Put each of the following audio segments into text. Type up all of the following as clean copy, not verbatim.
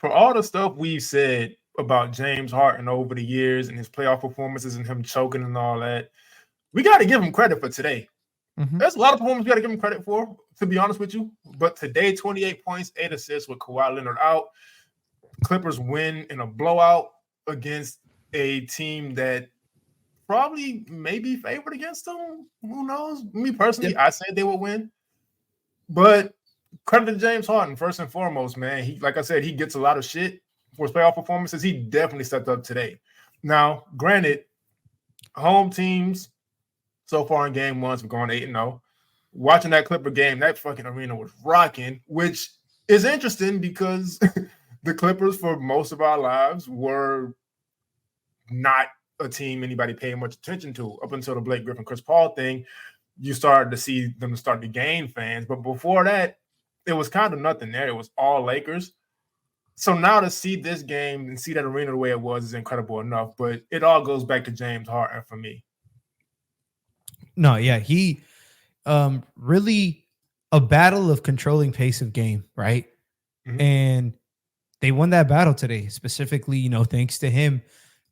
for all the stuff we've said about James Harden over the years and his playoff performances and him choking and all that, we got to give him credit for today. Mm-hmm. There's a lot of performances we got to give him credit for, to be honest with you. But today, 28 points, 8 assists with Kawhi Leonard out. Clippers win in a blowout against a team that probably may be favored against them. Who knows? Me personally, I said they would win. But credit to James Harden, first and foremost, man. He, like I said, he gets a lot of shit for his playoff performances. He definitely stepped up today. Now, granted, home teams so far in game ones, we're going 8-0. Watching that Clipper game, that fucking arena was rocking, which is interesting because the Clippers, for most of our lives, were not a team anybody paid much attention to up until the Blake Griffin, Chris Paul thing. You started to see them start to gain fans. But before that, it was kind of nothing there. It was all Lakers. So now to see this game and see that arena the way it was is incredible enough. But it all goes back to James Harden for me. No, yeah, he really a battle of controlling pace of game, right? Mm-hmm. And they won that battle today, specifically, thanks to him.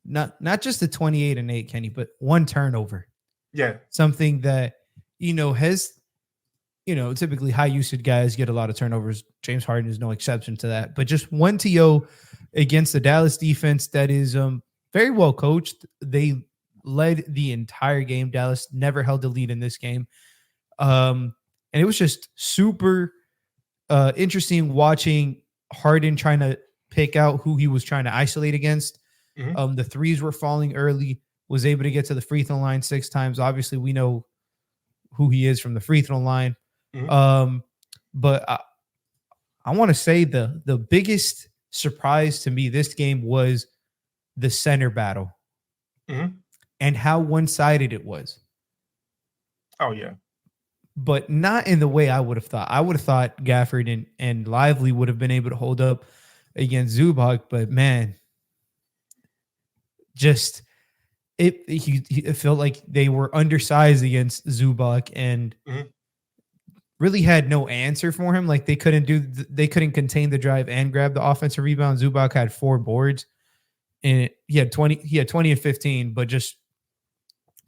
Not just the 28-8, Kenny, but one turnover. Yeah. Something that, has, typically high usage guys get a lot of turnovers. James Harden is no exception to that. But just one TO against the Dallas defense that is very well coached. They led the entire game. Dallas never held the lead in this game. And it was just super interesting watching Harden trying to pick out who he was trying to isolate against. Mm-hmm. The threes were falling early, was able to get to the free throw line 6 times. Obviously, we know who he is from the free throw line. Mm-hmm. But I want to say the biggest surprise to me this game was the center battle. Mm-hmm. And how one-sided it was. Oh, yeah. But not in the way I would have thought. I would have thought Gafford and Lively would have been able to hold up against Zubac, but man, just it felt like they were undersized against Zubac and mm-hmm. really had no answer for him. Like they couldn't contain the drive and grab the offensive rebound. Zubac had 4 boards and he had 20 and 15, but just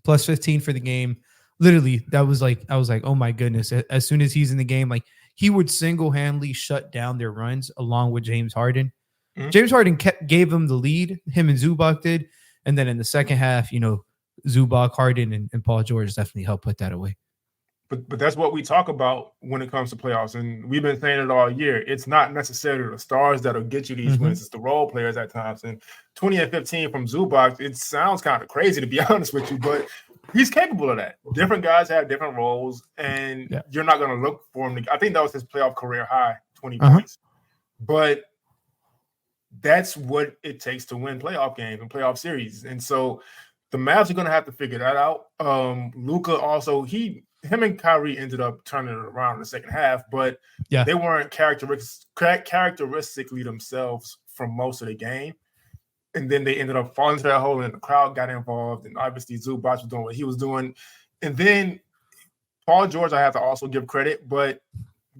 plus 15 for the game. Literally, that was like, I was like, oh my goodness. As soon as he's in the game, like he would single-handedly shut down their runs along with James Harden. Mm-hmm. James Harden gave them the lead, him and Zubac did. And then in the second half, Zubac, Harden, and Paul George definitely helped put that away. But that's what we talk about when it comes to playoffs. And we've been saying it all year. It's not necessarily the stars that'll get you these mm-hmm. wins. It's the role players at times. And 20 and 15 from Zubac, it sounds kind of crazy to be honest with you, but he's capable of that. Different guys have different roles, and you're not going to look for him. I think that was his playoff career high, 20 points. But that's what it takes to win playoff games and playoff series. And so the Mavs are going to have to figure that out. Luka also, him and Kyrie ended up turning it around in the second half, but they weren't characteristically themselves for most of the game. And then they ended up falling into that hole, and the crowd got involved. And obviously, Zubac was doing what he was doing. And then Paul George, I have to also give credit. But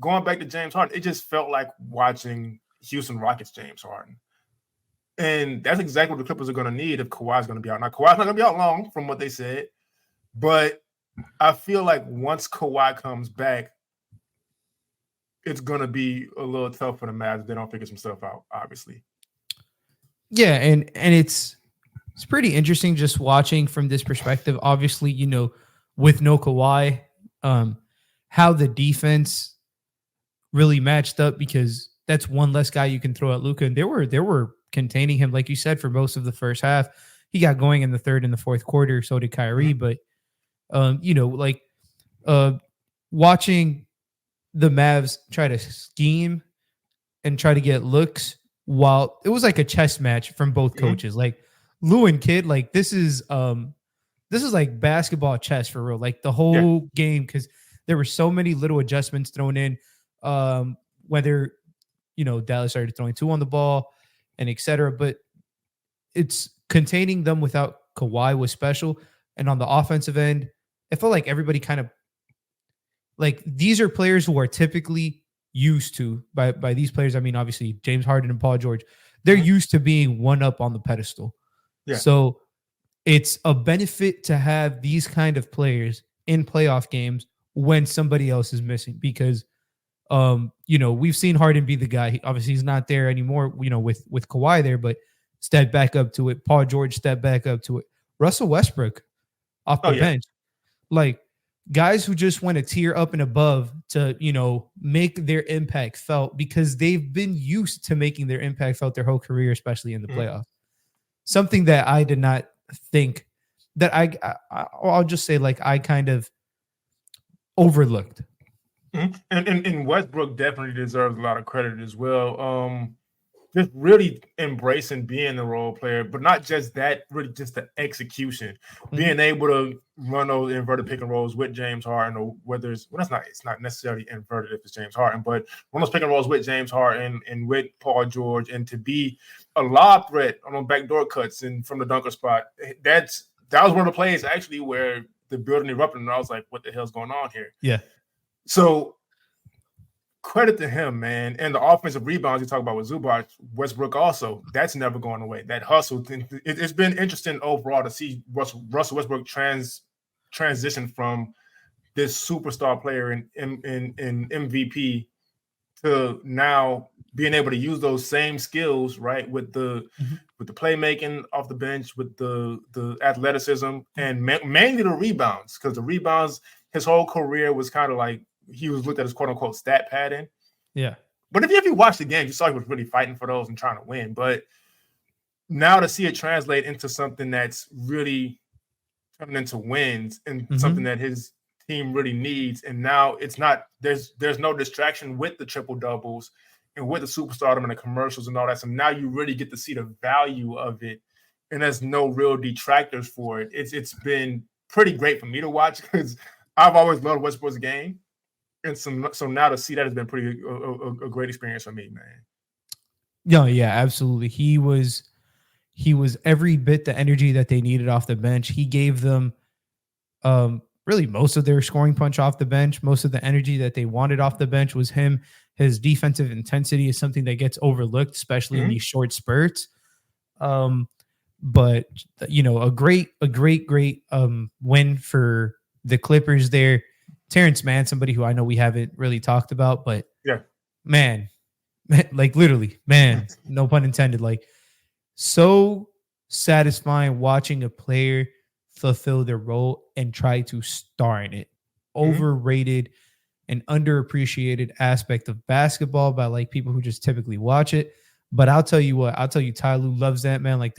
going back to James Harden, it just felt like watching Houston Rockets James Harden. And that's exactly what the Clippers are going to need if Kawhi's going to be out. Now, Kawhi's not going to be out long from what they said. But I feel like once Kawhi comes back, it's going to be a little tough for the Mavs if they don't figure some stuff out, obviously. Yeah, and it's pretty interesting just watching from this perspective. Obviously, with no Kawhi, how the defense really matched up because that's one less guy you can throw at Luka. And they were containing him, like you said, for most of the first half. He got going in the third and the fourth quarter. So did Kyrie. Mm-hmm. But watching the Mavs try to scheme and try to get looks. While it was like a chess match from both coaches, mm-hmm. like Lou and Kidd, like this is like basketball chess for real, like the whole game, because there were so many little adjustments thrown in, whether Dallas started throwing 2 on the ball and etc. But it's containing them without Kawhi was special, and on the offensive end, it felt like everybody kind of like these are players who are typically used to. By these players, I mean obviously James Harden and Paul George. They're used to being one up on the pedestal. Yeah. So it's a benefit to have these kind of players in playoff games when somebody else is missing, because we've seen Harden be the guy. Obviously he's not there anymore, with Kawhi there, but step back up to it. Paul George step back up to it. Russell Westbrook off the bench. Like guys who just want to tier up and above to, make their impact felt, because they've been used to making their impact felt their whole career, especially in the playoffs. Something that I did not think that I'll just say, like, I kind of overlooked. And Westbrook definitely deserves a lot of credit as well. Just really embracing being the role player, but not just that, really just the execution, being able to run those inverted pick and rolls with James Harden, or whether it's not necessarily inverted if it's James Harden, but run those pick and rolls with James Harden and with Paul George, and to be a lob threat on those backdoor cuts and from the dunker spot. That was one of the plays actually where the building erupted, and I was like, what the hell's going on here? Yeah. So credit to him, man. And the offensive rebounds you talk about with Zubac, Westbrook also, that's never going away. That hustle thing, it's been interesting overall to see Russell Westbrook transition from this superstar player in MVP to now being able to use those same skills, right, with the playmaking off the bench, with the athleticism, and mainly the rebounds, because the rebounds, his whole career was kind of like he was looked at as quote unquote stat padding. Yeah. But if you watch the game, you saw he was really fighting for those and trying to win. But now to see it translate into something that's really turning into wins and something that his team really needs. And now it's not, there's no distraction with the triple doubles and with the superstardom and the commercials and all that. So now you really get to see the value of it. And there's no real detractors for it. It's been pretty great for me to watch, because I've always loved Westbrook's game. And so now to see that has been pretty a great experience for me, man. No, yeah, absolutely. He was every bit the energy that they needed off the bench. He gave them really most of their scoring punch off the bench. Most of the energy that they wanted off the bench was him. His defensive intensity is something that gets overlooked, especially in these short spurts. But a great win for the Clippers there. Terrence Mann, somebody who I know we haven't really talked about, but man, like literally, man, no pun intended, like so satisfying watching a player fulfill their role and try to star in it. Overrated and underappreciated aspect of basketball by like people who just typically watch it. But I'll tell you what, Ty Lue loves that, man. Like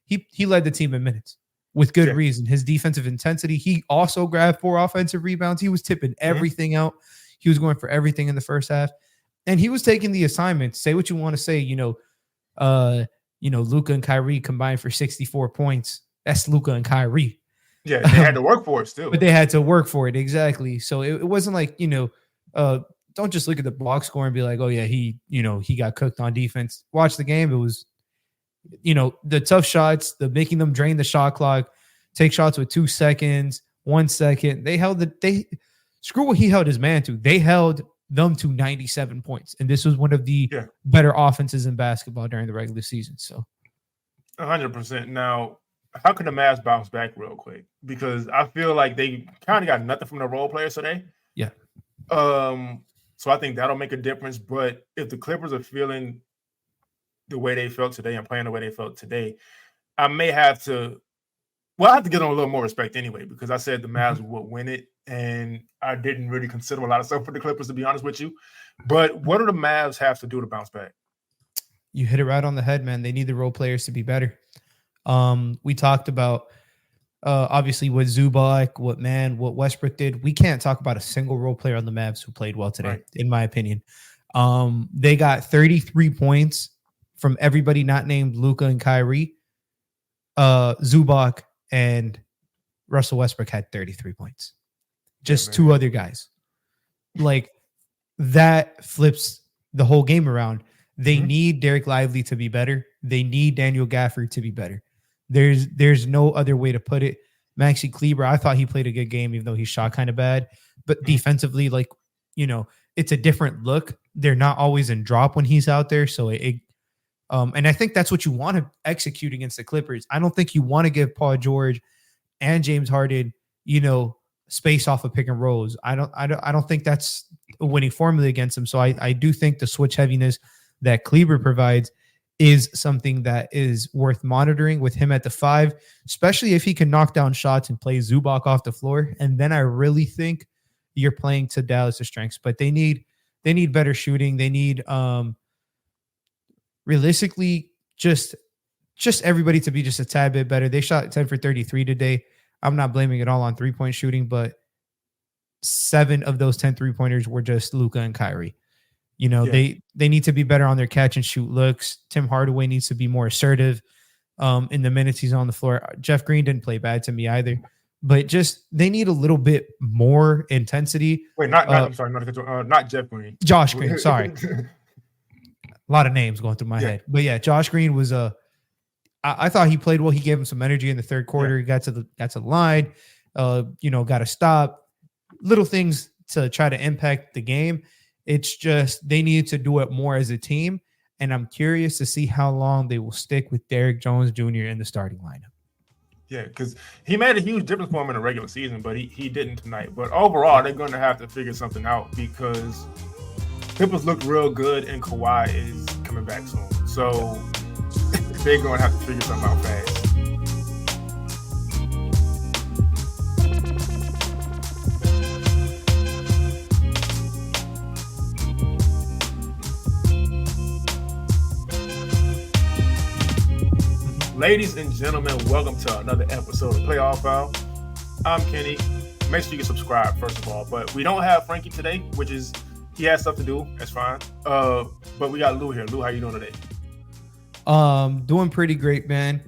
he led the team in minutes. With good reason. His defensive intensity. He also grabbed 4 offensive rebounds. He was tipping everything out. He was going for everything in the first half. And he was taking the assignment. Say what you want to say. Luka and Kyrie combined for 64 points. That's Luka and Kyrie. Yeah, they had to work for it still. But they had to work for it. Exactly. So it wasn't like, don't just look at the box score and be like, oh yeah, he got cooked on defense. Watch the game. It was, the tough shots, the making them drain the shot clock, take shots with 2 seconds, 1 second. Screw what he held his man to. They held them to 97 points. And this was one of the better offenses in basketball during the regular season. So 100%. Now, how can the Mavs bounce back real quick? Because I feel like they kind of got nothing from the role players today. Yeah. So I think that'll make a difference. But if the Clippers are feeling the way they felt today and playing the way they felt today, I have to give them a little more respect anyway, because I said the Mavs would win it, and I didn't really consider a lot of stuff for the Clippers, to be honest with you. But what do the Mavs have to do to bounce back? You hit it right on the head, man. They need the role players to be better. We talked about obviously what Zubac, what Westbrook did. We can't talk about a single role player on the Mavs who played well today, in my opinion. They got 33 points from everybody not named Luka and Kyrie. Zubac and Russell Westbrook had 33 points. Just 2 other guys. Like, that flips the whole game around. They need Derek Lively to be better. They need Daniel Gafford to be better. There's no other way to put it. Maxi Kleber, I thought he played a good game, even though he shot kind of bad. But defensively, it's a different look they're not always in drop when he's out there. So and I think that's what you want to execute against the Clippers. I don't think you want to give Paul George and James Harden, space off of pick and rolls. I don't think that's a winning formula against them. So I do think the switch heaviness that Kleber provides is something that is worth monitoring with him at the 5, especially if he can knock down shots and play Zubac off the floor. And then I really think you're playing to Dallas' strengths, but they need better shooting. They need realistically just everybody to be just a tad bit better. They shot 10 for 33 today. I'm not blaming it all on 3-point shooting, but 7 of those 10 3-pointers were just Luka and Kyrie. They need to be better on their catch and shoot looks. Tim Hardaway needs to be more assertive in the minutes he's on the floor. Jeff Green didn't play bad to me either, but just they need a little bit more intensity. Wait, I'm sorry, not Jeff Green. Josh Green, sorry. A lot of names going through my head, but yeah, Josh Green was I thought he played well. He gave him some energy in the third quarter. He got to the line, got to stop. Little things to try to impact the game. It's just they need to do it more as a team, and I'm curious to see how long they will stick with Derrick Jones Jr. in the starting lineup. Yeah, because he made a huge difference for him in the regular season, but he didn't tonight. But overall, they're going to have to figure something out because Clippers look real good, and Kawhi is coming back soon. So they're going to have to figure something out fast. Ladies and gentlemen, welcome to another episode of Playoff Foul. I'm Kenny. Make sure you can subscribe, first of all. But we don't have Frankie today, which is he has stuff to do. That's fine. But we got Lou here. Lou, how you doing today? Doing pretty great, man.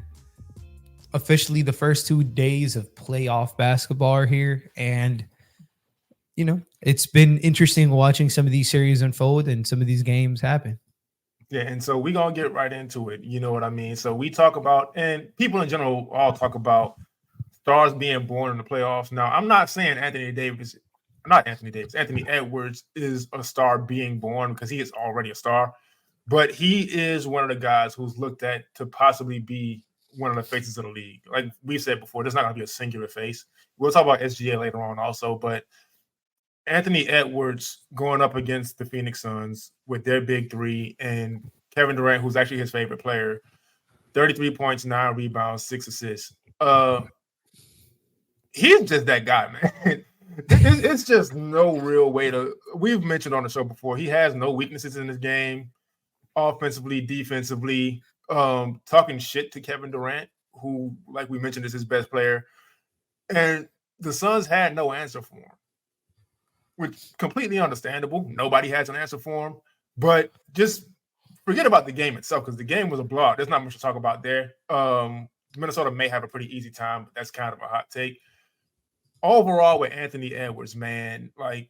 Officially, the first 2 days of playoff basketball are here, and it's been interesting watching some of these series unfold and some of these games happen. Yeah, and so we're going to get right into it. You know what I mean? So we talk about, and people in general all talk about stars being born in the playoffs. Now, I'm not saying Anthony Edwards is a star being born because he is already a star, but he is one of the guys who's looked at to possibly be one of the faces of the league. Like we said before, there's not going to be a singular face. We'll talk about SGA later on also, but Anthony Edwards going up against the Phoenix Suns with their big 3 and Kevin Durant, who's actually his favorite player, 33 points, 9 rebounds, 6 assists. He's just that guy, man. It's just no real way to – we've mentioned on the show before, he has no weaknesses in his game, offensively, defensively, talking shit to Kevin Durant, who, like we mentioned, is his best player. And the Suns had no answer for him, which completely understandable. Nobody has an answer for him. But just forget about the game itself because the game was a blowout. There's not much to talk about there. Minnesota may have a pretty easy time, but that's kind of a hot take. Overall, with Anthony Edwards, man, like,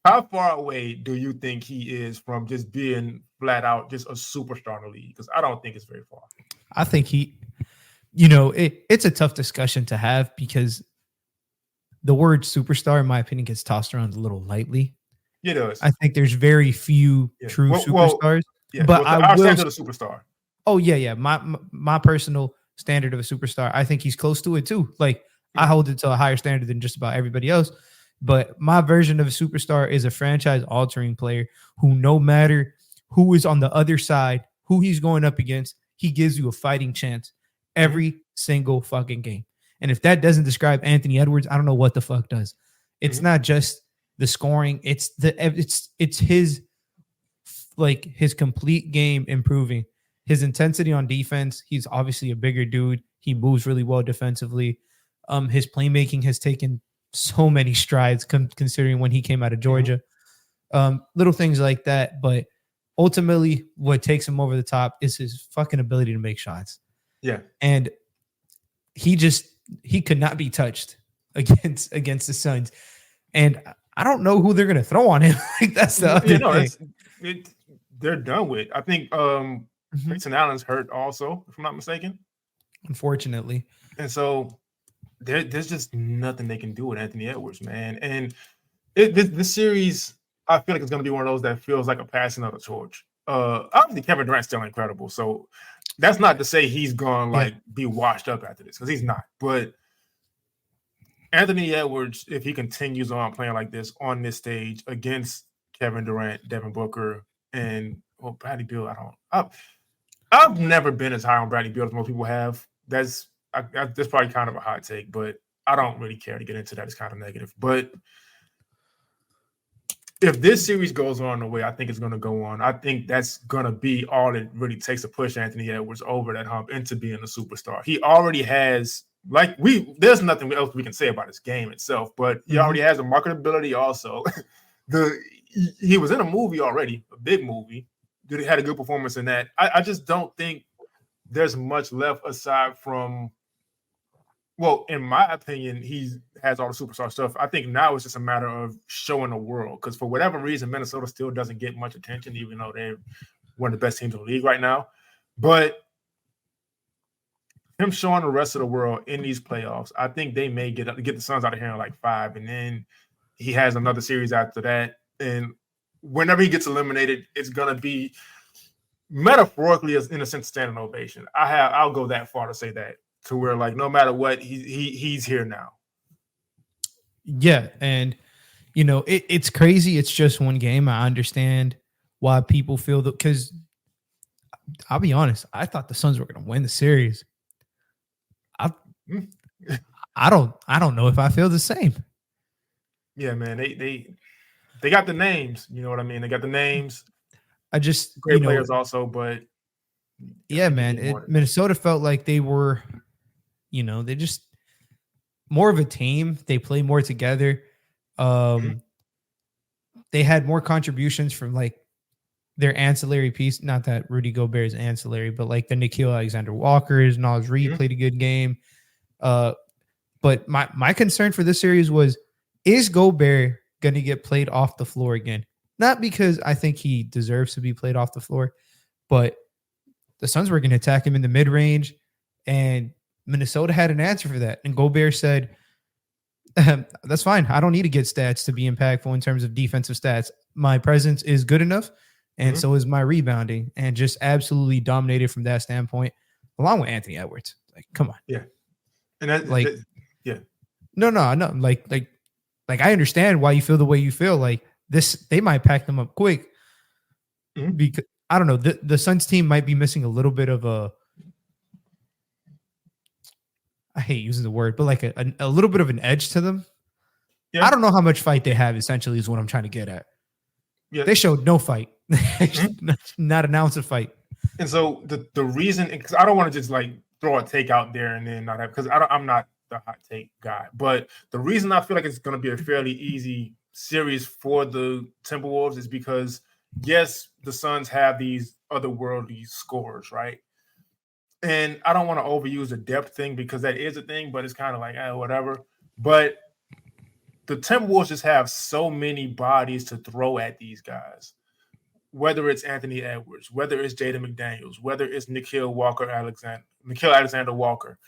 how far away do you think he is from just being flat out just a superstar in the league? Because I don't think it's very far. I think it's a tough discussion to have because the word superstar, in my opinion, gets tossed around a little lightly. It does. I think there's very few true superstars. But I will standard of a superstar. Oh yeah. My personal standard of a superstar, I think he's close to it too. Like I hold it to a higher standard than just about everybody else. But my version of a superstar is a franchise-altering player who, no matter who is on the other side, who he's going up against, he gives you a fighting chance every single fucking game. And if that doesn't describe Anthony Edwards, I don't know what the fuck does. It's not just the scoring; it's his complete game improving. His intensity on defense. He's obviously a bigger dude. He moves really well defensively. His playmaking has taken so many strides considering when he came out of Georgia. Little things like that, but ultimately, what takes him over the top is his fucking ability to make shots. Yeah, and he could not be touched against the Suns. And I don't know who they're going to throw on him. Like that's the other thing. They're done with. I think Grayson Allen's hurt also, if I'm not mistaken. Unfortunately. And so there's just nothing they can do with Anthony Edwards, man. And this series, I feel like it's going to be one of those that feels like a passing of the torch. Obviously, Kevin Durant's still incredible, so that's not to say he's going to be washed up after this, because he's not. But Anthony Edwards, if he continues on playing like this on this stage against Kevin Durant, Devin Booker, and Bradley Beal, I've never been as high on Bradley Beal as most people have. That's probably kind of a hot take, but I don't really care to get into that. It's kind of negative. But if this series goes on the way I think it's going to go on, I think that's going to be all it really takes to push Anthony Edwards over that hump into being a superstar. He already has, there's nothing else we can say about his game itself, but he already has a marketability also. He was in a movie already, a big movie. He had a good performance in that. I just don't think there's much left aside from, well, in my opinion, he has all the superstar stuff. I think now it's just a matter of showing the world, because for whatever reason, Minnesota still doesn't get much attention, even though they're one of the best teams in the league right now. But him showing the rest of the world in these playoffs, I think they may get the Suns out of here in like 5, and then he has another series after that. And whenever he gets eliminated, it's going to be metaphorically, in a sense, standing ovation. I'll go that far to say that. To where, like, no matter what, he's here now. Yeah, and it's crazy. It's just one game. I understand why people feel that, because I'll be honest, I thought the Suns were going to win the series. I don't know if I feel the same. Yeah, man, they got the names. You know what I mean? They got the names. I just great players also, but yeah, man, Minnesota felt like they were. They just more of a team. They play more together. They had more contributions from like their ancillary piece. Not that Rudy Gobert is ancillary, but like the Nickeil Alexander-Walkers, Naz Reid played a good game. But my concern for this series was, is Gobert going to get played off the floor again? Not because I think he deserves to be played off the floor, but the Suns were going to attack him in the mid-range, and Minnesota had an answer for that. And Gobert said, that's fine. I don't need to get stats to be impactful in terms of defensive stats. My presence is good enough, and so is my rebounding, and just absolutely dominated from that standpoint, along with Anthony Edwards. Like, come on. Yeah. And that, like, yeah. No. Like, I understand why you feel the way you feel. Like, they might pack them up quick because, I don't know, the Suns team might be missing a little bit of I hate using the word, but like a little bit of an edge to them. Yeah. I don't know how much fight they have, essentially, is what I'm trying to get at. Yeah. They showed no fight. Not an ounce of fight. And so the reason, because I don't want to just like throw a take out there and then not have, because I'm not the hot take guy, but the reason I feel like it's going to be a fairly easy series for the Timberwolves is because, yes, the Suns have these otherworldly scorers, right? And I don't want to overuse the depth thing, because that is a thing, but it's kind of like, whatever. But the Timberwolves just have so many bodies to throw at these guys, whether it's Anthony Edwards, whether it's Jaden McDaniels, whether it's Nickeil Alexander-Walker.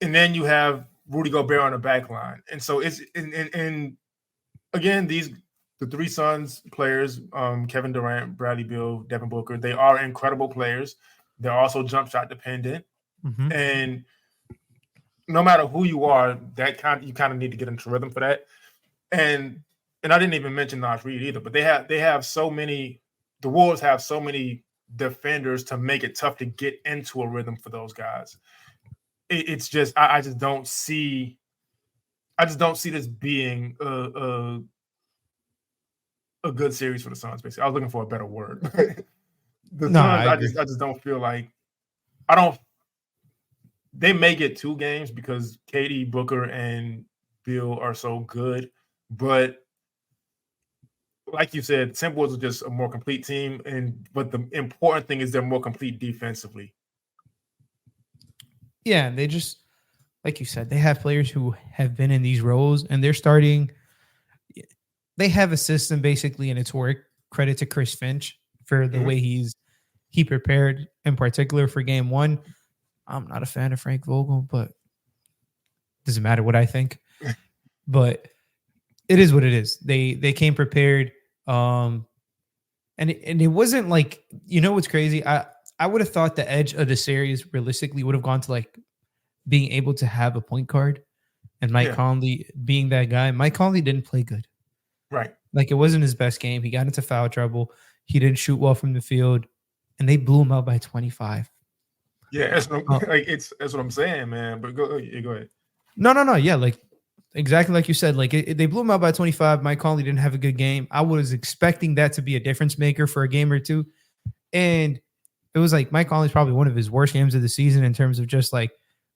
And then you have Rudy Gobert on the back line. And so it's and again, the three Suns players, Kevin Durant, Bradley Beal, Devin Booker, they are incredible players. They're also jump shot dependent. And no matter who you are, you kind of need to get into rhythm for that. And I didn't even mention Naz Reid either, but they have so many, the Wolves have so many defenders to make it tough to get into a rhythm for those guys. It's just, I just don't see this being a good series for the Suns, basically. I was looking for a better word. Suns, I just don't feel like they may get 2 games because KD, Booker, and Beal are so good, but like you said, Timberwolves are just a more complete team, but the important thing is they're more complete defensively. Yeah, they just, like you said, they have players who have been in these roles, and they're starting. They have a system basically, and it's work. Credit to Chris Finch for the way he prepared, in particular for Game 1. I'm not a fan of Frank Vogel, but doesn't matter what I think. But it is what it is. They came prepared. And it wasn't like, what's crazy? I would have thought the edge of the series realistically would have gone to like being able to have a point guard and Mike Conley being that guy. Mike Conley didn't play good. Right. Like, it wasn't his best game. He got into foul trouble. He didn't shoot well from the field, and they blew him out by 25. Yeah, that's what I'm saying, man. But go ahead. No. Yeah, like exactly like you said. Like they blew him out by 25. Mike Conley didn't have a good game. I was expecting that to be a difference maker for a game or two, and it was like Mike Conley's probably one of his worst games of the season in terms of just like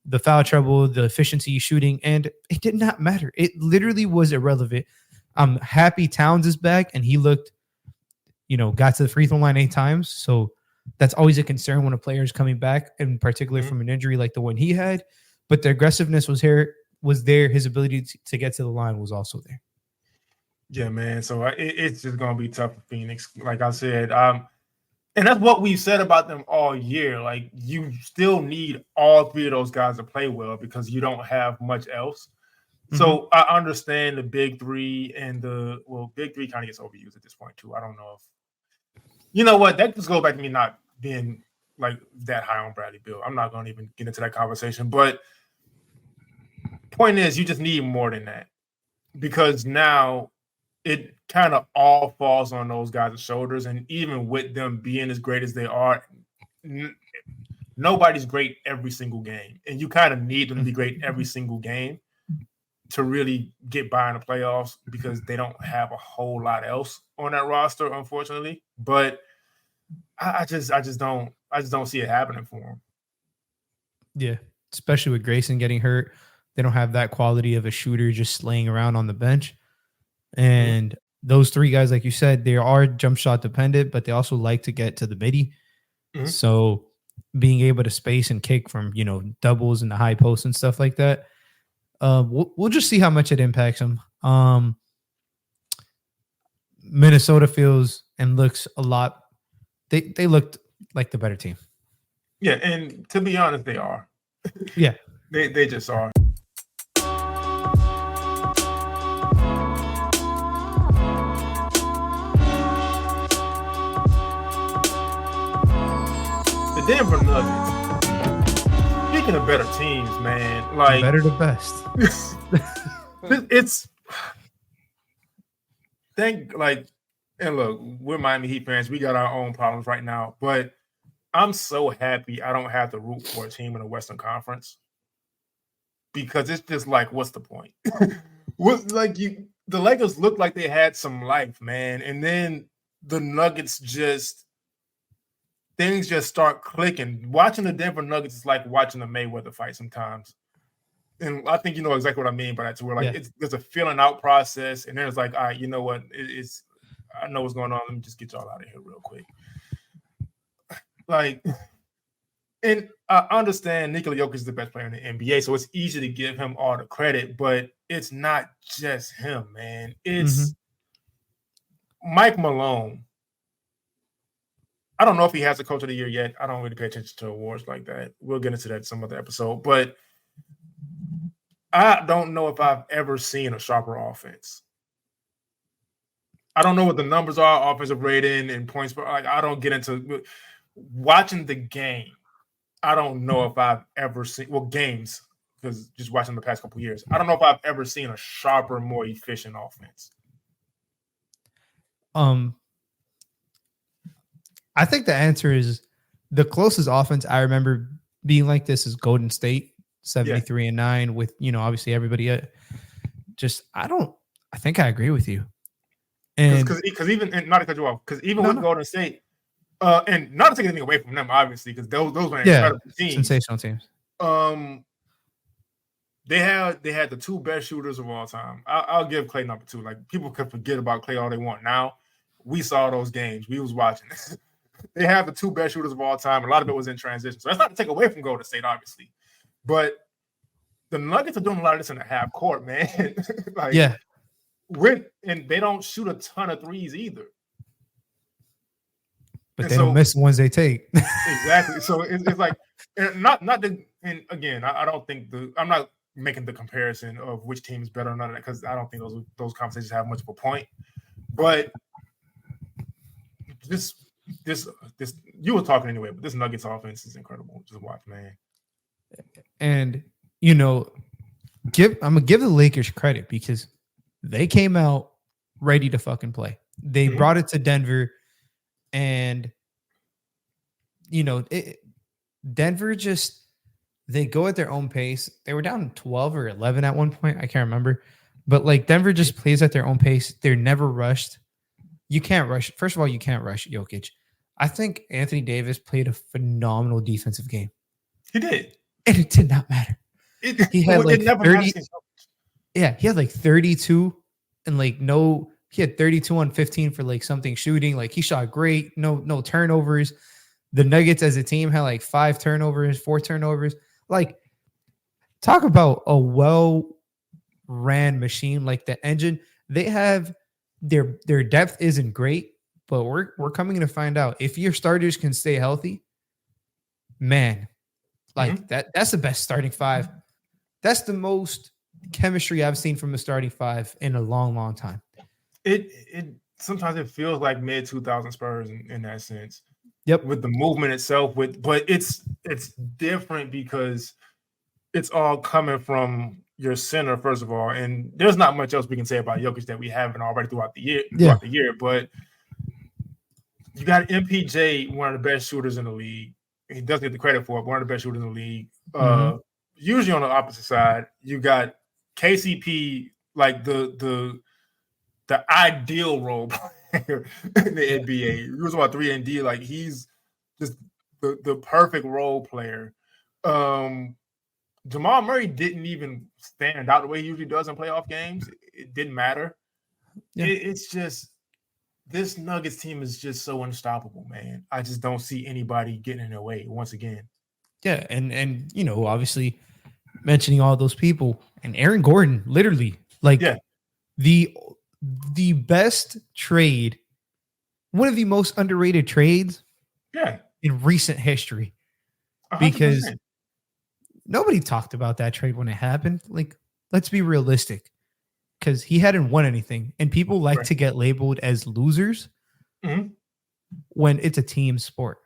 the foul trouble, the efficiency shooting, and it did not matter. It literally was irrelevant. I'm happy Towns is back, and he looked, got to the free throw line 8 times. So that's always a concern when a player is coming back, in particular from an injury like the one he had. But the aggressiveness was there. His ability to get to the line was also there. Yeah, man. So it's just going to be tough for Phoenix. Like I said, and that's what we've said about them all year. Like, you still need all 3 of those guys to play well because you don't have much else. So I understand the big 3 and big 3 kind of gets overused at this point too. I don't know if, you know what, that just goes back to me not being like that high on Bradley Beal. I'm not going to even get into that conversation. But point is, you just need more than that, because now it kind of all falls on those guys' shoulders. And even with them being as great as they are, nobody's great every single game. And you kind of need them to be great every single game to really get by in the playoffs, because they don't have a whole lot else on that roster, unfortunately. But I just don't see it happening for them. Yeah, especially with Grayson getting hurt, they don't have that quality of a shooter just laying around on the bench. And those 3 guys, like you said, they are jump shot dependent, but they also like to get to the midi. So being able to space and kick from doubles in the high post and stuff like that. We'll just see how much it impacts them. Minnesota feels and looks a lot. They looked like the better team. Yeah, and to be honest, they are. Yeah, they just are. The Denver Nuggets. Speaking of better teams, man, like better the best. And look, we're Miami Heat fans. We got our own problems right now, but I'm so happy I don't have to root for a team in the Western Conference, because it's just like, what's the point? The Lakers looked like they had some life, man, and then the Nuggets things just start clicking. Watching the Denver Nuggets is like watching a Mayweather fight sometimes. And I think you know exactly what I mean by that, to where there's a feeling out process, and then it's like, all right, you know what? I know what's going on. Let me just get y'all out of here real quick. And I understand Nikola Jokic is the best player in the NBA, so it's easy to give him all the credit, but it's not just him, man. It's Mike Malone. I don't know if he has a coach of the year yet. I don't really pay attention to awards like that. We'll get into that some other episode. But I don't know if I've ever seen a sharper offense. I don't know what the numbers are, offensive rating and points, but I don't get into watching the game. I don't know if I've ever seen games, because just watching the past couple of years. I don't know if I've ever seen a sharper, more efficient offense. I think the answer is the closest offense I remember being like this is Golden State, 73-9 with, obviously everybody. I think I agree with you. And because even, and not to cut you off, because even with Golden State, and not to take anything away from them, obviously, because those were incredible teams. Sensational teams. They had the 2 best shooters of all time. I'll give Klay number 2. Like, people can forget about Klay all they want now. We saw those games. We was watching. They have the 2 best shooters of all time. A lot of it was in transition. So that's not to take away from Golden State, obviously. But the Nuggets are doing a lot of this in the half court, man. And they don't shoot a ton of threes either. But they don't miss the ones they take. Exactly. So it's like, and again, I don't think I'm not making the comparison of which team is better or none of that, because I don't think those conversations have much of a point. But this you were talking anyway, but this Nuggets offense is incredible. Just watch, man. And I'm gonna give the Lakers credit because they came out ready to fucking play. They brought it to Denver, and Denver just they go at their own pace. They were down 12 or 11 at one point. I can't remember, but like Denver just plays at their own pace. They're never rushed. You can't rush. First of all, you can't rush Jokic. I think Anthony Davis played a phenomenal defensive game. He did. And it did not matter. He had like 30. Yeah, he had like 32 and he had 32 on 15 for like something shooting. Like he shot great. No turnovers. The Nuggets as a team had like 4 turnovers. Like talk about a well-ran machine. Like the engine, they have their depth isn't great, but we're coming to find out if your starters can stay healthy, man, like that's the best starting five. That's the most chemistry I've seen from a starting five in a long, long time. It sometimes it feels like mid 2000 Spurs in that sense. Yep. With the movement itself, but it's different because it's all coming from your center, first of all, and there's not much else we can say about Jokic that we haven't already throughout the year. But you got MPJ, one of the best shooters in the league. He doesn't get the credit for it, but one of the best shooters in the league. Usually on the opposite side, you got KCP, like the ideal role player in the NBA. He was about 3-and-D, like he's just the perfect role player. Jamal Murray didn't even stand out the way he usually does in playoff games. It didn't matter. Yeah. It's just this Nuggets team is just so unstoppable, man. I just don't see anybody getting in their way once again. Yeah, and obviously mentioning all those people and Aaron Gordon, literally, the best trade, one of the most underrated trades, in recent history, 100%. Because nobody talked about that trade when it happened. Like, let's be realistic, because he hadn't won anything, and people like to get labeled as losers when it's a team sport.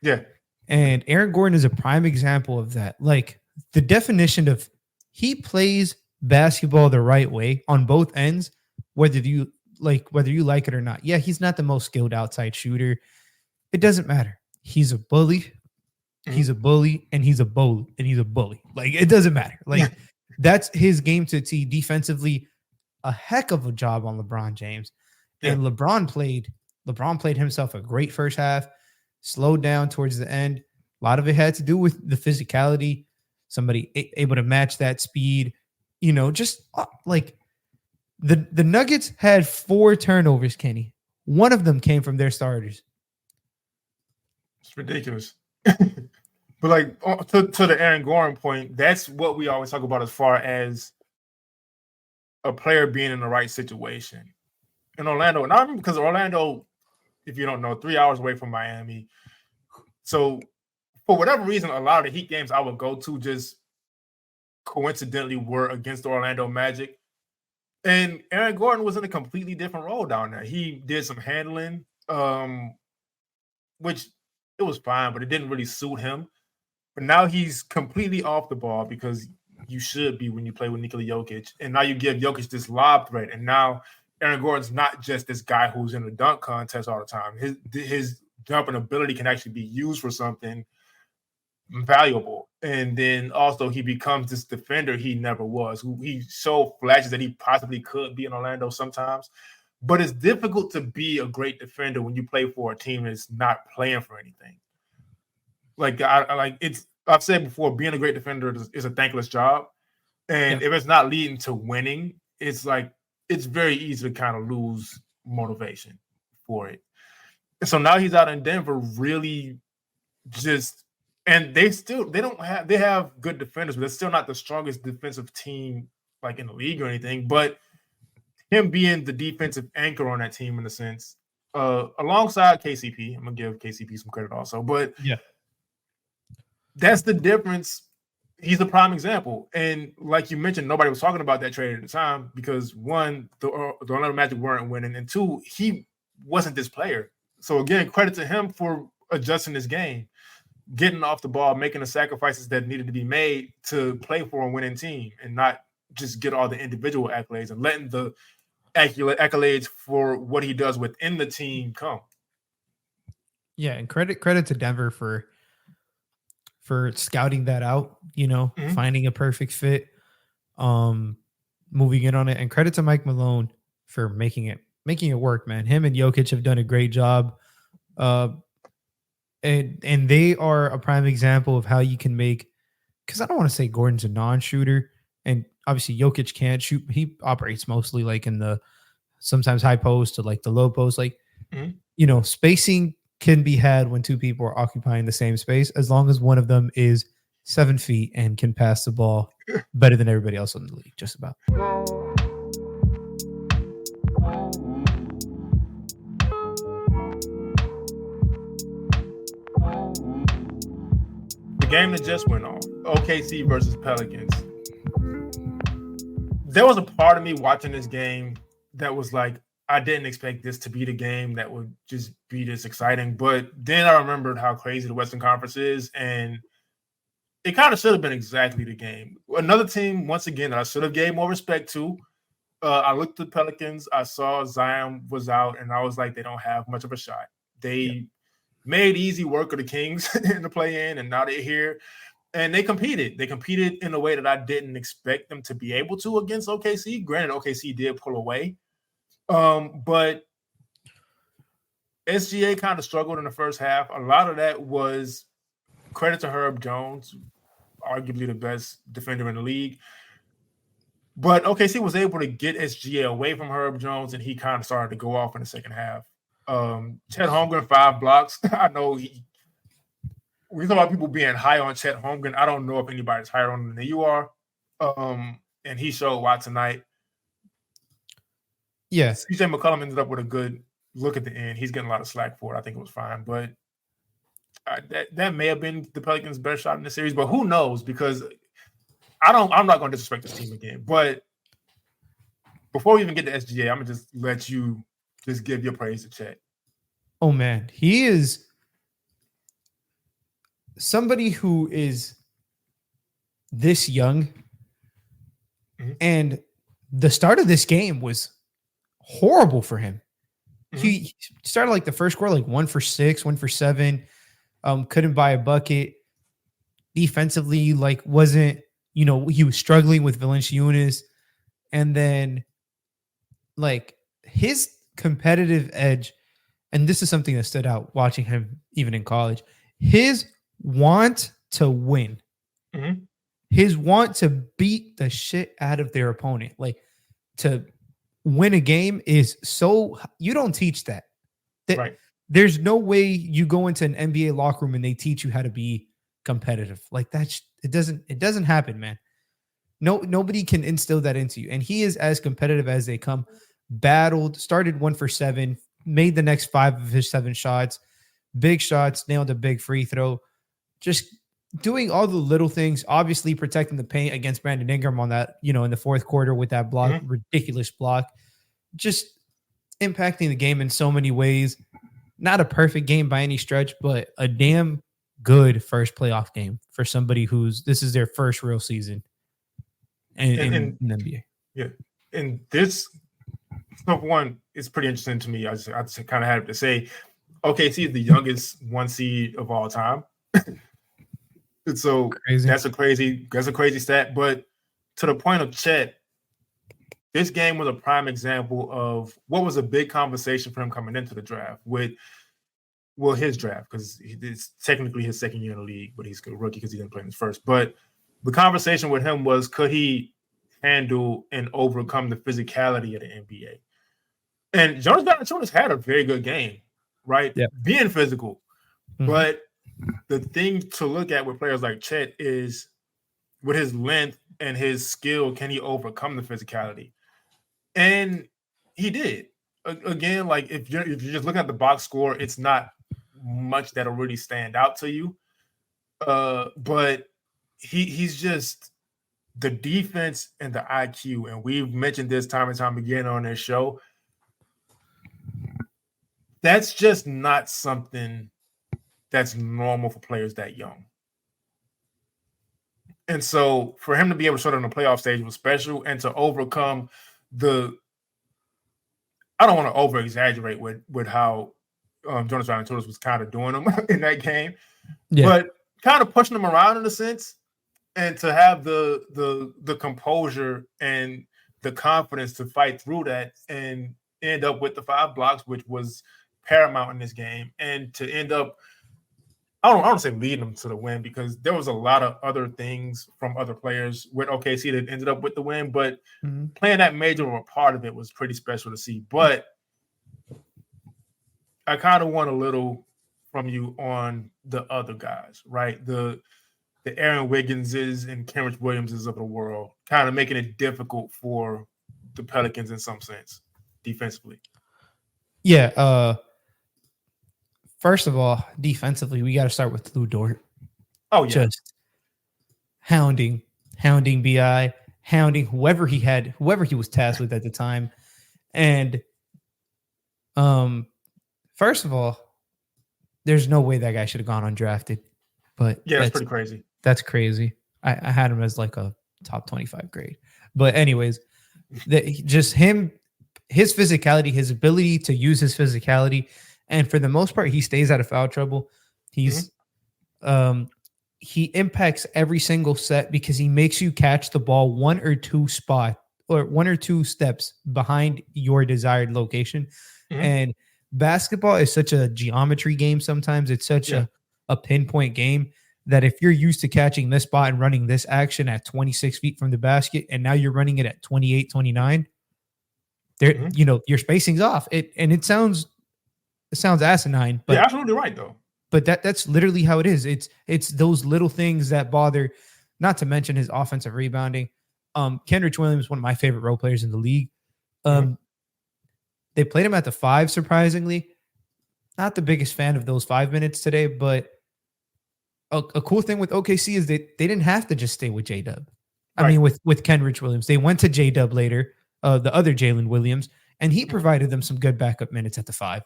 Yeah. And Aaron Gordon is a prime example of that. Like the definition of he plays basketball the right way on both ends, whether you like it or not. Yeah, he's not the most skilled outside shooter. It doesn't matter. He's a bully. He's a bully, and he's a bully, and he's a bully. Like it doesn't matter. Like that's his game to see defensively. A heck of a job on LeBron James. And LeBron played himself a great first half, slowed down towards the end. A lot of it had to do with the physicality, somebody able to match that speed, just like the Nuggets had 4 turnovers, Kenny. One of them came from their starters. It's ridiculous. But like to the Aaron Gordon point, that's what we always talk about as far as a player being in the right situation. In Orlando, and I remember because Orlando, if you don't know, 3 hours away from Miami. So for whatever reason, a lot of the Heat games I would go to just coincidentally were against the Orlando Magic. And Aaron Gordon was in a completely different role down there. He did some handling, which it was fine, but it didn't really suit him. But now he's completely off the ball because you should be when you play with Nikola Jokic. And now you give Jokic this lob threat. And now Aaron Gordon's not just this guy who's in a dunk contest all the time. His jumping ability can actually be used for something valuable. And then also he becomes this defender he never was. He showed flashes that he possibly could be in Orlando sometimes. But it's difficult to be a great defender when you play for a team that's not playing for anything. Like I've said before, being a great defender is a thankless job. And if it's not leading to winning, it's very easy to kind of lose motivation for it. And so now he's out in Denver really just, and they have good defenders, but they're still not the strongest defensive team like in the league or anything. But him being the defensive anchor on that team in a sense, alongside KCP, I'm gonna give KCP some credit also, but that's the difference. He's a prime example. And like you mentioned, nobody was talking about that trade at the time because one, the Orlando Magic weren't winning, and two, he wasn't this player. So again, credit to him for adjusting his game, getting off the ball, making the sacrifices that needed to be made to play for a winning team and not just get all the individual accolades and letting the accolades for what he does within the team come. Yeah, and credit to Denver for scouting that out, finding a perfect fit, moving in on it, and credit to Mike Malone for making it work, man. Him and Jokic have done a great job. And they are a prime example of how you can make, because I don't want to say Gordon's a non-shooter, and obviously Jokic can't shoot. He operates mostly like in the sometimes high post to like the low post. Like, spacing can be had when two people are occupying the same space, as long as one of them is 7 feet and can pass the ball better than everybody else in the league, just about. The game that just went on, OKC versus Pelicans. There was a part of me watching this game that was like, I didn't expect this to be the game that would just be this exciting. But then I remembered how crazy the Western Conference is, and it kind of should have been exactly the game. Another team, once again, that I should have gave more respect to. I looked at the Pelicans. I saw Zion was out, and I was like, they don't have much of a shot. They made easy work of the Kings in the play-in, and now they're here. And they competed. They competed in a way that I didn't expect them to be able to against OKC. Granted, OKC did pull away. But SGA kind of struggled in the first half. A lot of that was credit to Herb Jones, arguably the best defender in the league. But OKC was able to get SGA away from Herb Jones, and he kind of started to go off in the second half. Chet Holmgren, 5 blocks. I know we talk about people being high on Chet Holmgren. I don't know if anybody's higher on him than you are. And he showed why tonight. Yeah. CJ McCollum ended up with a good look at the end. He's getting a lot of slack for it. I think it was fine. But that may have been the Pelicans' best shot in the series. But who knows? Because I'm not going to disrespect this team again. But before we even get to SGA, I'm going to just let you just give your praise to Chet. Oh, man. He is somebody who is this young. Mm-hmm. And the start of this game was horrible for him. Mm-hmm. He started like the first quarter, like 1 for 6, 1 for 7. Couldn't buy a bucket. Defensively, like wasn't, he was struggling with Valanciunas. And then like his competitive edge, and this is something that stood out watching him even in college, his want to win, his want to beat the shit out of their opponent, like to win a game is so, you don't teach that. Right. There's no way you go into an NBA locker room and they teach you how to be competitive. Like that, it doesn't happen, man. Nobody can instill that into you. And he is as competitive as they come. Battled, started 1 for 7, made the next 5 of his 7 shots, big shots, nailed a big free throw. Just doing all the little things, obviously protecting the paint against Brandon Ingram on that, in the fourth quarter with that block, ridiculous block, just impacting the game in so many ways. Not a perfect game by any stretch, but a damn good first playoff game for somebody this is their first real season in the NBA. Yeah. And this, number one, is pretty interesting to me. I just kind of had to say, OKC is the youngest 1 seed of all time. So crazy. That's a crazy stat. But to the point of Chet, this game was a prime example of what was a big conversation for him coming into the draft his draft, because it's technically his second year in the league, but he's a rookie because he didn't play in his first. But the conversation with him was, could he handle and overcome the physicality of the NBA? And Jonas Valanciunas had a very good game, right? Yep. Being physical. Mm-hmm. But the thing to look at with players like Chet is, with his length and his skill, can he overcome the physicality? And he did. Again, like if you're just looking at the box score, it's not much that'll really stand out to you. But he's just the defense and the IQ, and we've mentioned this time and time again on this show. that's just not something that's normal for players that young. And so for him to be able to show it on the playoff stage was special, and to overcome I don't want to over exaggerate with how Jonas Valanciunas was kind of doing them in that game, but kind of pushing them around in a sense, and to have the composure and the confidence to fight through that and end up with the 5 blocks, which was paramount in this game, and to end up, I don't say leading them to the win, because there was a lot of other things from other players with OKC that ended up with the win, but playing that major of a part of it was pretty special to see. But I kind of want a little from you on the other guys, right? The Aaron Wigginses and Kenrich Williamses of the world, kind of making it difficult for the Pelicans in some sense defensively. Yeah. First of all, defensively, we got to start with Lou Dort. Oh, yeah. Just hounding BI, hounding whoever he was tasked with at the time. And first of all, there's no way that guy should have gone undrafted. But yeah, that's pretty crazy. That's crazy. I had him as like a top 25 grade. But anyways, just him, his physicality, his ability to use his physicality, and for the most part, he stays out of foul trouble. He's he impacts every single set because he makes you catch the ball one or two steps behind your desired location. And basketball is such a geometry game sometimes. It's such a pinpoint game that if you're used to catching this spot and running this action at 26 feet from the basket, and now you're running it at 28, 29, there, your spacing's off. It sounds asinine, but you're absolutely right though. But that's literally how it is. It's those little things that bother, not to mention his offensive rebounding. Kenrich Williams, one of my favorite role players in the league. They played him at the 5, surprisingly. Not the biggest fan of those 5 minutes today, but a cool thing with OKC is they didn't have to just stay with J-Dub. I mean, with Kenrich Williams, they went to J-Dub later, the other Jalen Williams, and he provided them some good backup minutes at the 5.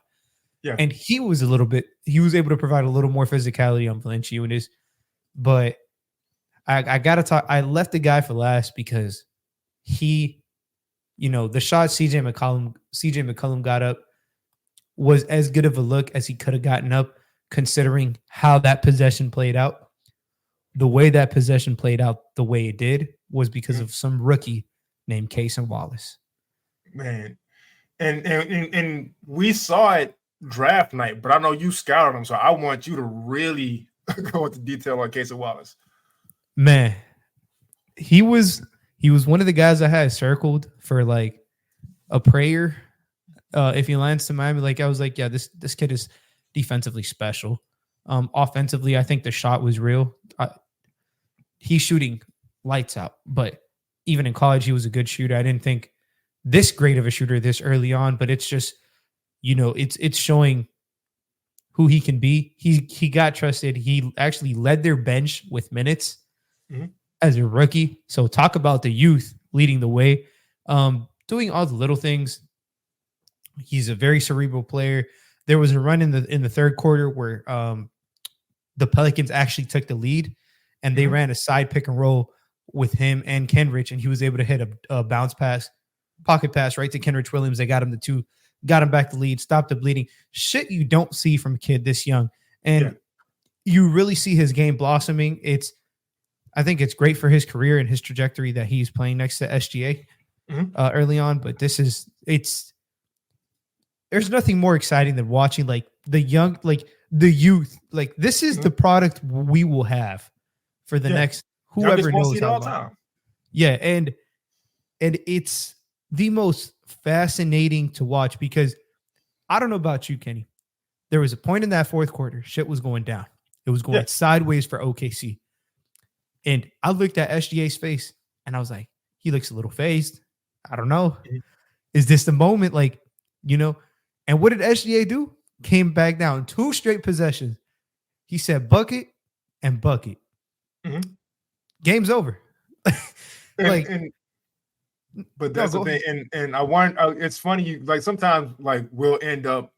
Yeah. And he was able to provide a little more physicality on Valanciunas. But I got to talk. I left the guy for last because he, the shot CJ McCollum got up was as good of a look as he could have gotten up, considering how that possession played out. The way that possession played out the way it did was because of some rookie named Cason Wallace. Man. And we saw it draft night, but I know you scouted him, so I want you to really go into detail on Cason Wallace. Man, he was one of the guys I had circled for like a prayer. If he lands to Miami, like I was like, yeah, this kid is defensively special. Offensively, I think the shot was real. He's shooting lights out, but even in college, he was a good shooter. I didn't think this great of a shooter this early on, but it's just, it's showing who he can be. He got trusted. He actually led their bench with minutes as a rookie. So talk about the youth leading the way, doing all the little things. He's a very cerebral player. There was a run in the third quarter where the Pelicans actually took the lead, and they ran a side pick and roll with him and Kenrich, and he was able to hit a bounce pass, pocket pass right to Kenrich Williams. They got him got him back the lead, stopped the bleeding. Shit you don't see from a kid this young. And you really see his game blossoming. I think it's great for his career and his trajectory that he's playing next to SGA early on. But there's nothing more exciting than watching like the youth. Like this is the product we will have for the next whoever knows how long. Yeah, and it's the most fascinating to watch because I don't know about you, Kenny. There was a point in that fourth quarter, shit was going down. It was going sideways for OKC. And I looked at SGA's face and I was like, he looks a little phased. I don't know. Is this the moment? Like, and what did SGA do? Came back down 2 straight possessions. He said bucket and bucket. Game's over. But that's the thing. And I want, it's funny. Like sometimes like we'll end up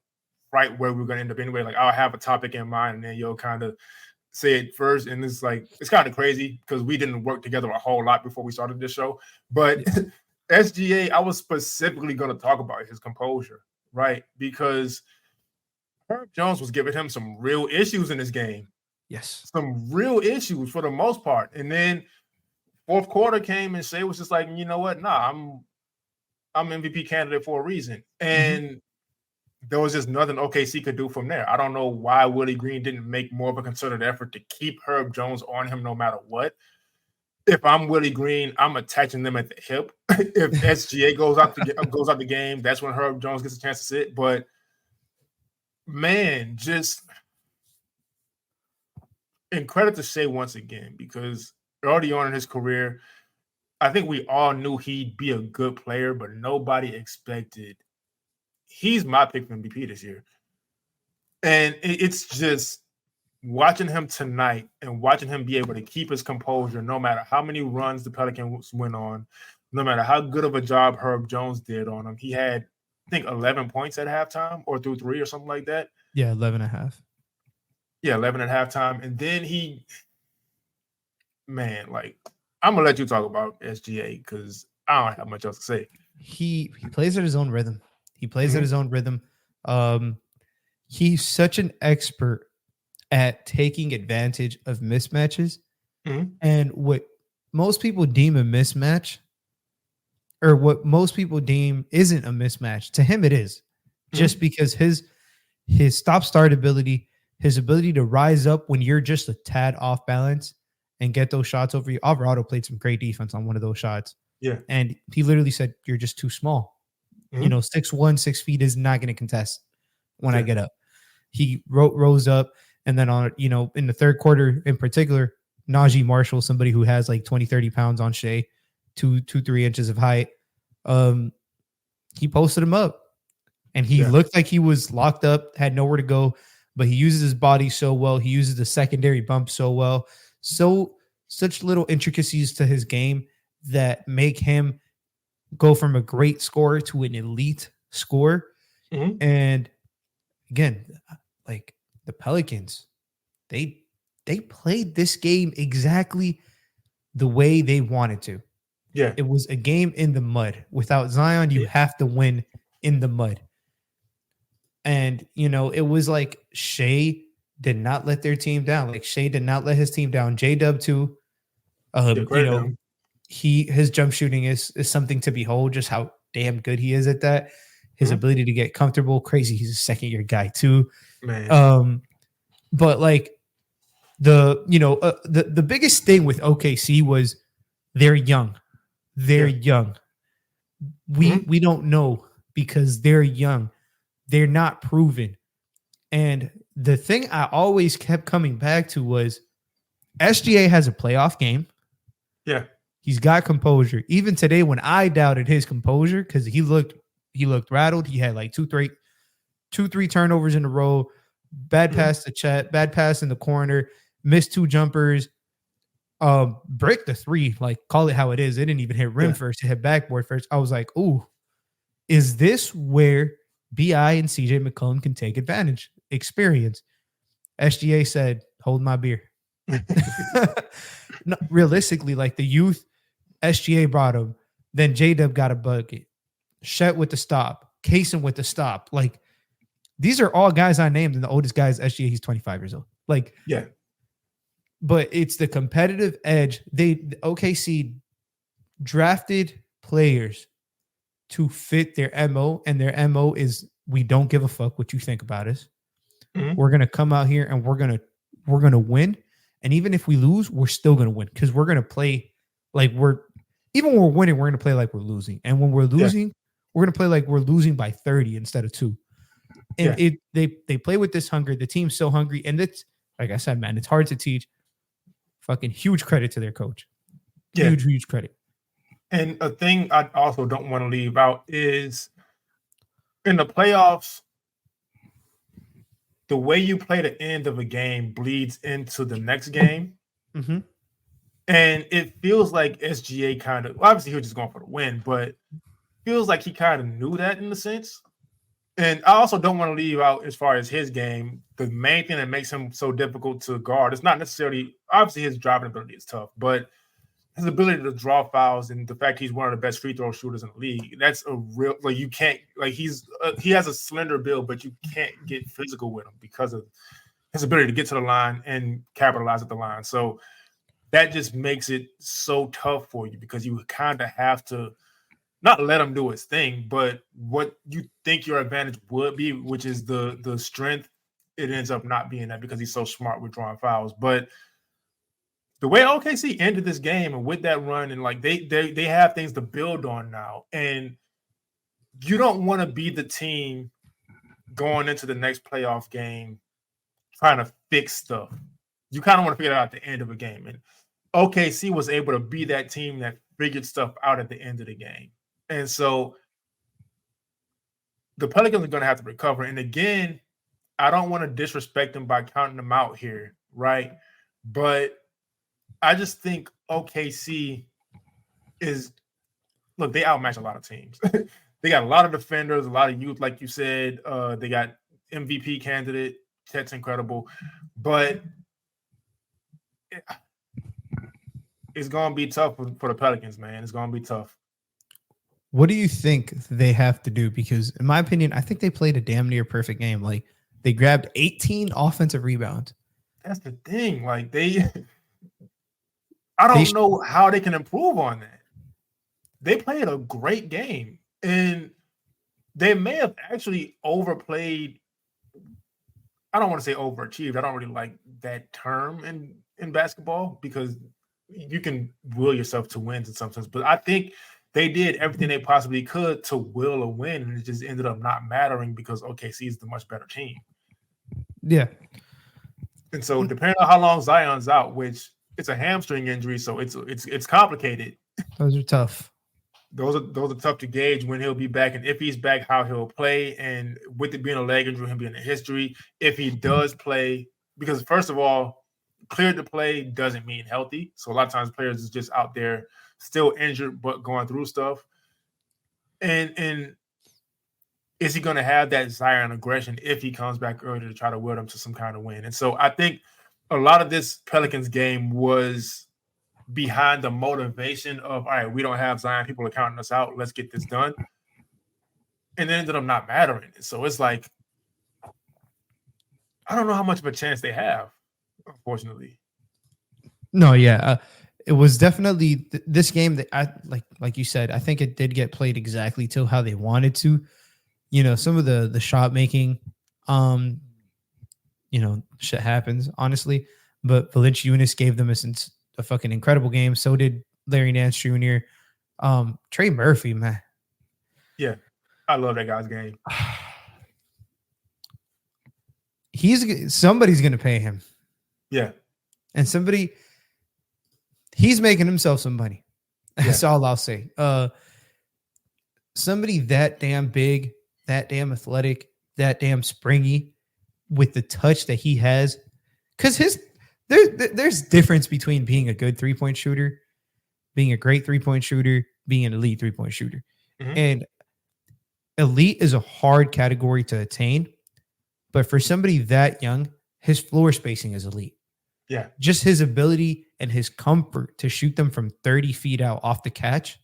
right where we're going to end up anyway. Like I'll have a topic in mind and then you'll kind of say it first. And it's like, it's kind of crazy because we didn't work together a whole lot before we started this show. But SGA, I was specifically going to talk about his composure, right? Because Herb Jones was giving him some real issues in this game. Yes. Some real issues for the most part. And then fourth quarter came and Shai was just like, you know what? Nah, I'm MVP candidate for a reason. And there was just nothing OKC could do from there. I don't know why Willie Green didn't make more of a concerted effort to keep Herb Jones on him no matter what. If I'm Willie Green, I'm attaching them at the hip. If SGA goes out the game, that's when Herb Jones gets a chance to sit. But man, just and credit to Shai once again, because early on in his career, I think we all knew he'd be a good player, but nobody expected. He's my pick for MVP this year. And it's just watching him tonight and watching him be able to keep his composure no matter how many runs the Pelicans went on, no matter how good of a job Herb Jones did on him. He had, I think, 11 points at halftime or through 3 or something like that. Yeah, 11 and a half. Yeah, 11 at halftime. And then I'm going to let you talk about SGA because I don't have much else to say. He plays at his own rhythm. He's such an expert at taking advantage of mismatches. And what most people deem a mismatch, or what most people deem isn't a mismatch, to him it is. Just because his stop-start ability, his ability to rise up when you're just a tad off balance and get those shots over you. Alvarado played some great defense on one of those shots. Yeah. And he literally said, you're just too small. 6'1", 6 feet is not going to contest when I get up. He rose up, and then in the third quarter in particular, Najee Marshall, somebody who has like 20, 30 pounds on Shai, 2-3 inches of height, he posted him up, and he looked like he was locked up, had nowhere to go, but he uses his body so well. He uses the secondary bump so well. Such little intricacies to his game that make him go from a great scorer to an elite scorer. And again, like the Pelicans, they played this game exactly the way they wanted to. Yeah. It was a game in the mud. Without Zion, you have to win in the mud. And, it was like Shai did not let their team down. Like Shai did not let his team down. J-Dub too. His jump shooting is something to behold, just how damn good he is at that. His ability to get comfortable, crazy. He's a second-year guy too. Man. But like the biggest thing with OKC was they're young. They're young. We don't know because they're young. They're not proven. And the thing I always kept coming back to was SGA has a playoff game. Yeah. He's got composure. Even today when I doubted his composure because he looked rattled. He had like 2-3 turnovers in a row, bad pass to Chet, bad pass in the corner, missed 2 jumpers, break the 3, like call it how it is. It didn't even hit rim first. It hit backboard first. I was like, ooh, is this where BI and CJ McCollum can take advantage? Experience. SGA said, hold my beer. No, realistically, like the youth, SGA brought him. Then J-Dub got a bucket. Shet with the stop. Kaysen with the stop. Like, these are all guys I named, and the oldest guy is SGA. He's 25 years old. Like, yeah. But it's the competitive edge. The OKC drafted players to fit their MO, and their MO is we don't give a fuck what you think about us. We're gonna come out here and we're gonna win. And even if we lose, we're still gonna win because we're gonna play like when we're winning, we're gonna play like we're losing. And when we're losing, we're gonna play like we're losing by 30 instead of 2. And they play with this hunger. The team's so hungry, and it's like I said, man, it's hard to teach. Fucking huge credit to their coach. Huge credit. And a thing I also don't want to leave out is in the playoffs, the way you play the end of a game bleeds into the next game. And it feels like SGA kind of, obviously he was just going for the win, but feels like he kind of knew that in a sense. And I also don't want to leave out, as far as his game, the main thing that makes him so difficult to guard. It's not necessarily, obviously his driving ability is tough, but his ability to draw fouls and the fact he's one of the best free throw shooters in the league. That's a real, like, you can't, like, he has a slender build, but you can't get physical with him because of his ability to get to the line and capitalize at the line. So that just makes it so tough for you, because you kind of have to not let him do his thing, but what you think your advantage would be, which is the strength, it ends up not being that, because he's so smart with drawing fouls. But the way OKC ended this game, and with that run, and like they have things to build on now, and you don't want to be the team going into the next playoff game trying to fix stuff. You kind of want to figure it out at the end of a game, and OKC was able to be that team that figured stuff out at the end of the game. And so the Pelicans are going to have to recover. And again, I don't want to disrespect them by counting them out here, right? But I just think OKC is, look, they outmatch a lot of teams. They got a lot of defenders, a lot of youth, like you said. They got MVP candidate. Chet's incredible. But it's going to be tough for the Pelicans, man. It's going to be tough. What do you think they have to do? Because in my opinion, I think they played a damn near perfect game. Like, they grabbed 18 offensive rebounds. That's the thing. Like, I don't know how they can improve on that. They played a great game, and they may have actually overplayed. I don't want to say overachieved. I don't really like that term in basketball, because you can will yourself to wins in some sense. But I think they did everything they possibly could to will a win, and it just ended up not mattering because OKC is the much better team. Yeah. And so depending on how long Zion's out, which it's a hamstring injury, so it's complicated. Those are tough. Those are tough to gauge when he'll be back, and if he's back, how he'll play. And with it being a leg injury, him being a history, if he does play, because first of all, cleared to play doesn't mean healthy. So a lot of times players is just out there still injured but going through stuff. And is he going to have that Zion aggression if he comes back early to try to will them to some kind of win? And so I think a lot of this Pelicans game was behind the motivation of, all right, we don't have Zion, people are counting us out, let's get this done. And it ended up not mattering. So it's like, I don't know how much of a chance they have, unfortunately. No, yeah. It was definitely this game that I like you said, I think it did get played exactly to how they wanted to. You know, some of the shot making, shit happens, honestly. But Valanciunas gave them a fucking incredible game. So did Larry Nance Jr. Trey Murphy, man. Yeah, I love that guy's game. Somebody's going to pay him. Yeah. And he's making himself some money. That's all I'll say. Somebody that damn big, that damn athletic, that damn springy with the touch that he has. Because there's difference between being a good three-point shooter, being a great three-point shooter, being an elite three-point shooter. Mm-hmm. And elite is a hard category to attain. But for somebody that young, his floor spacing is elite. Yeah. Just his ability and his comfort to shoot them from 30 feet out off the catch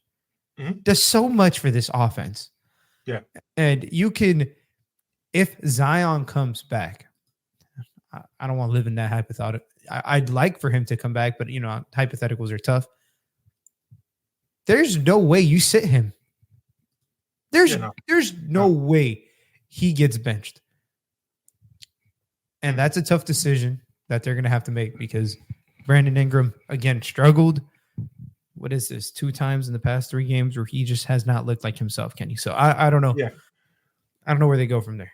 does so much for this offense. Yeah. And you can, if Zion comes back, I don't want to live in that hypothetical. I'd like for him to come back, but, hypotheticals are tough. There's no way you sit him. There's no way he gets benched. And that's a tough decision that they're going to have to make, because Brandon Ingram, again, struggled. What is this? 2 times in the past 3 games where he just has not looked like himself, Kenny. So I don't know. Yeah. I don't know where they go from there.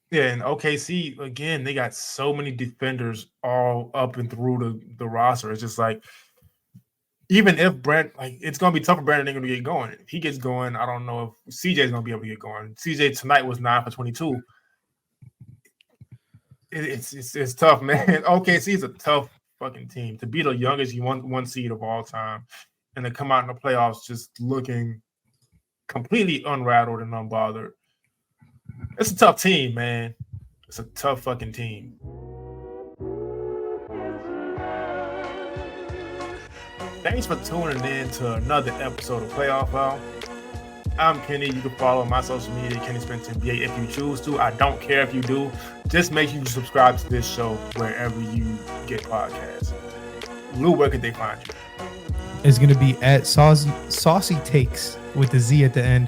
Yeah, and OKC, again, they got so many defenders all up and through the roster. It's just like, even if it's going to be tough for Brandon Ingram to get going. If he gets going, I don't know if CJ's going to be able to get going. CJ tonight was 9 for 22. It's tough, man. OKC is a tough fucking team. To be the youngest one seed of all time and to come out in the playoffs just looking completely unrattled and unbothered. It's a tough team, man. It's a tough fucking team. Thanks for tuning in to another episode of Playoff Out. I'm Kenny. You can follow my social media, KennySpenceNBA, if you choose to. I don't care if you do. Just make sure you subscribe to this show wherever you get podcasts. Lou, where could they find you? It's going to be at Saucy Takes with the Z at the end.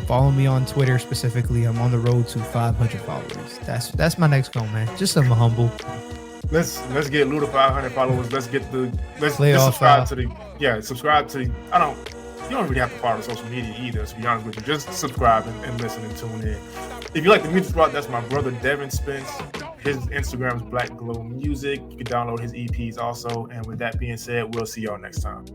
Follow me on Twitter specifically. I'm on the road to 500 followers. That's my next goal, man. Just something humble. Let's get Lou to 500 followers. Let's subscribe to the you don't really have to follow social media either, to be honest with you. Just subscribe and listen and tune in. If you like the music rock, that's my brother Devin Spence. His Instagram is BlackGlowMusic. You can download his EPs also. And with that being said, we'll see y'all next time.